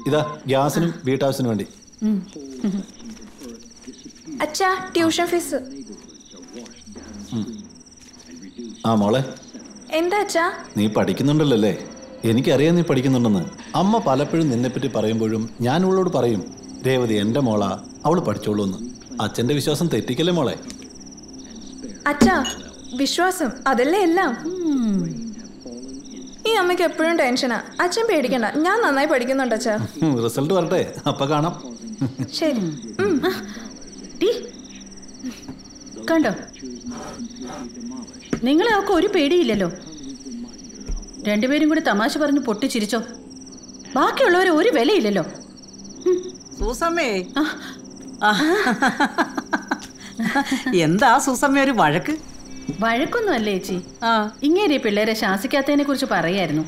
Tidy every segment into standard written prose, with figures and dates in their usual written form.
ഇതാ ഗ്യാസിനും വീട്ടാവശ്യത്തിനും വേണ്ടി. അച്ഛാ, ട്യൂഷൻ ഫീസ്. ആ മോളെ, എന്താ അച്ഛാ? നീ പഠിക്കുന്നുണ്ടല്ലോ അല്ലേ? എനിക്കറിയാം നീ പഠിക്കുന്നുണ്ടെന്ന്. അമ്മ പലപ്പോഴും നിന്നെപ്പറ്റി പറയുമ്പോഴും ഞാൻ അവളോട് പറയും, രേവതി എൻ്റെ മോളാ, അവള് പഠിച്ചോളൂ എന്ന്. അച്ഛൻ്റെ വിശ്വാസം തെറ്റിക്കല്ലേ മോളെ? അച്ഛാ, വിശ്വാസം അതല്ലേ എല്ലാം. ഈ അമ്മയ്ക്ക് എപ്പോഴും ടെൻഷനാ. അച്ഛൻ പേടിക്കണ്ട, ഞാൻ നന്നായി പഠിക്കുന്നുണ്ട് അച്ഛാ. റിസൾട്ട് വരട്ടെ, അപ്പൊ കാണാം. ശരി. കണ്ടോ, നിങ്ങളെ ഒക്കെ ഒരു പേടിയില്ലല്ലോ. രണ്ടുപേരും കൂടി തമാശ പറഞ്ഞ് പൊട്ടിച്ചിരിച്ചോ. ബാക്കിയുള്ളവരെ ഒരു വിലയില്ലല്ലോ. സൂസമ്മേ, എന്താ സൂസമ്മ ഒരു വഴക്ക്? വഴക്കൊന്നും അല്ലേ ചേച്ചി. ഇങ്ങേരെ പിള്ളേരെ ശാസിക്കാത്തതിനെ കുറിച്ച് പറയായിരുന്നു.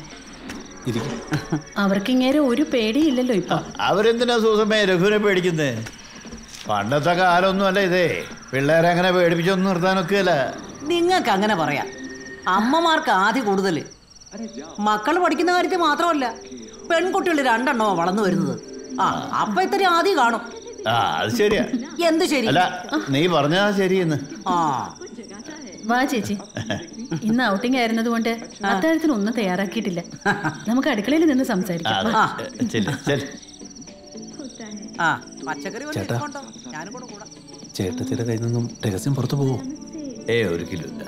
അവർക്ക് ഇങ്ങേരെ ഒരു പേടിയില്ലല്ലോ ഇപ്പൊ. അവരെന്തിനാ സൂസമ്മേ രഘുവിനെ പേടിക്കുന്നേ? പണ്ടത്തെ കാലമൊന്നും അല്ല ഇതേ. പിള്ളേരെ അങ്ങനെ പേടിപ്പിച്ചൊന്നും നിർത്താനൊക്കെയല്ല. നിങ്ങൾക്ക് അങ്ങനെ പറയാം. അമ്മമാർക്ക് ആദ്യം കൂടുതൽ. മക്കൾ പഠിക്കുന്ന കാര്യത്തിൽ മാത്രമല്ല, പെൺകുട്ടികൾ രണ്ടെണ്ണോ വളർന്നു വരുന്നത്. അപ്പൊ ഇത്ര ആദ്യം കാണും. അത് ശരിയാ. എന്ത് ശരി? അല്ല, നീ പറഞ്ഞാ ശരിയെന്ന്. വാ ചേച്ചി, ഇന്ന് ഔട്ടിംഗ് ആയിരുന്നത് കൊണ്ട് അത്താഴത്തിന് ഒന്നും തയ്യാറാക്കിയിട്ടില്ല. നമുക്ക് അടുക്കളയിൽ നിന്ന് സംസാരിക്കാം. ചേട്ടത്തിയുടെ കയ്യിൽ നിന്നും രഹസ്യം പുറത്തു പോവോ? ഒരിക്കലുമില്ല.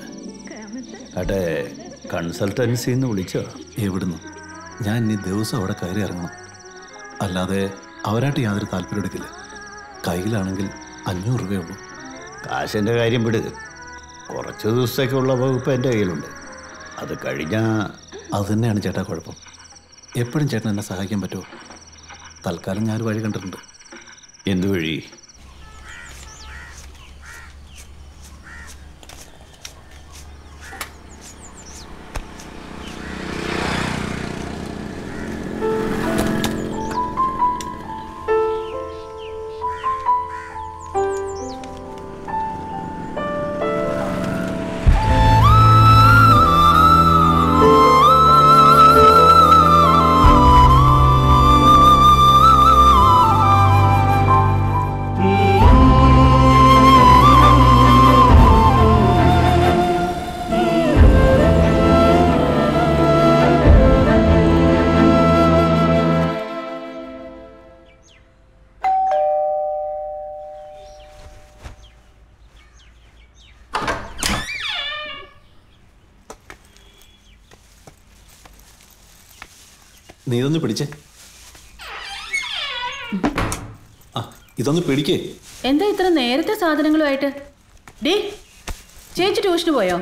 അട്ടെ, കൺസൾട്ടൻസിന്ന് വിളിച്ചോ? എവിടുന്ന്? ഞാൻ ഇനി ദിവസം അവിടെ കയറി ഇറങ്ങണം. അല്ലാതെ അവരായിട്ട് യാതൊരു താല്പര്യം എടുക്കില്ല. കയ്യിലാണെങ്കിൽ 500 രൂപയുള്ളൂ. കാശിൻ്റെ കാര്യം വിട്. കുറച്ച് ദിവസത്തേക്കുള്ള വകുപ്പ് എൻ്റെ കയ്യിലുണ്ട്. അത് കഴിഞ്ഞാൽ അത് തന്നെയാണ് ചേട്ടാ കുഴപ്പം. എപ്പോഴും ചേട്ടൻ എന്നെ സഹായിക്കാൻ പറ്റുമോ? തൽക്കാലം ഞാനൊരു വഴി കണ്ടിട്ടുണ്ട്. എന്ത് വഴി? നീ ഇതൊന്ന് പിടിച്ചേ. ഇതൊന്ന് പിടിക്കേ. എന്താ ഇത്ര നേരത്തെ സാധനങ്ങളുമായിട്ട്? ഡേ, ചേച്ചി ട്യൂഷന് പോയോ?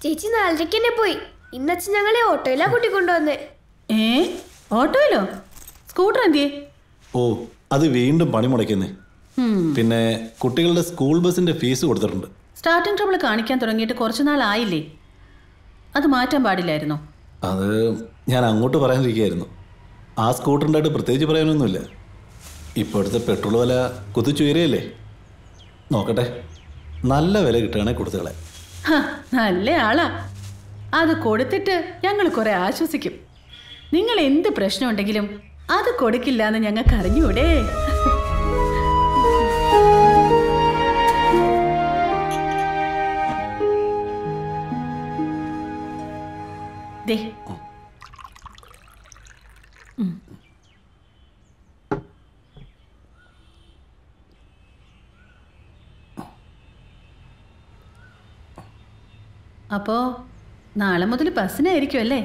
ചേച്ചി 4:30 തന്നെ പോയി. ഇന്നച്ഛൻ ഞങ്ങളെ ഓട്ടോയിലാ കൂട്ടിക്കൊണ്ടുവന്നേ. ഓട്ടോയിലോ? സ്കൂട്ടർ എന്തിയേ? ഓ, അത് വീണ്ടും പണി മുടക്കുന്നേ. പിന്നെ കുട്ടികളുടെ സ്കൂൾ ബസിന്റെ ഫീസ് കൊടുത്തിട്ടുണ്ട്. സ്റ്റാർട്ടിംഗ് ട്രബിൾ കാണിക്കാൻ തുടങ്ങിയിട്ട് കുറച്ചു നാളായില്ലേ? അത് മാറ്റാൻ പാടില്ലായിരുന്നോ? അത് ഞാൻ അങ്ങോട്ട് പറയാനിരിക്കുകയായിരുന്നു. ആ സ്കൂട്ടറിൻ്റെ പ്രത്യേകിച്ച് പറയാനൊന്നുമില്ല. ഇപ്പോഴത്തെ പെട്രോൾ വില കുതിച്ചുയരയല്ലേ. നോക്കട്ടെ, നല്ല വില കിട്ടുകയാണെങ്കിൽ കൊടുത്തുകളെ. നല്ല ആളാ. അത് കൊടുത്തിട്ട് ഞങ്ങൾ കുറെ ആശ്വസിക്കും. നിങ്ങൾ എന്ത് പ്രശ്നം ഉണ്ടെങ്കിലും അത് കൊടുക്കില്ല എന്ന് ഞങ്ങൾക്ക് അറിഞ്ഞൂടെ? ദേ, അപ്പോ നാളെ മുതൽ ബസ്സിനായിരിക്കും അല്ലേ?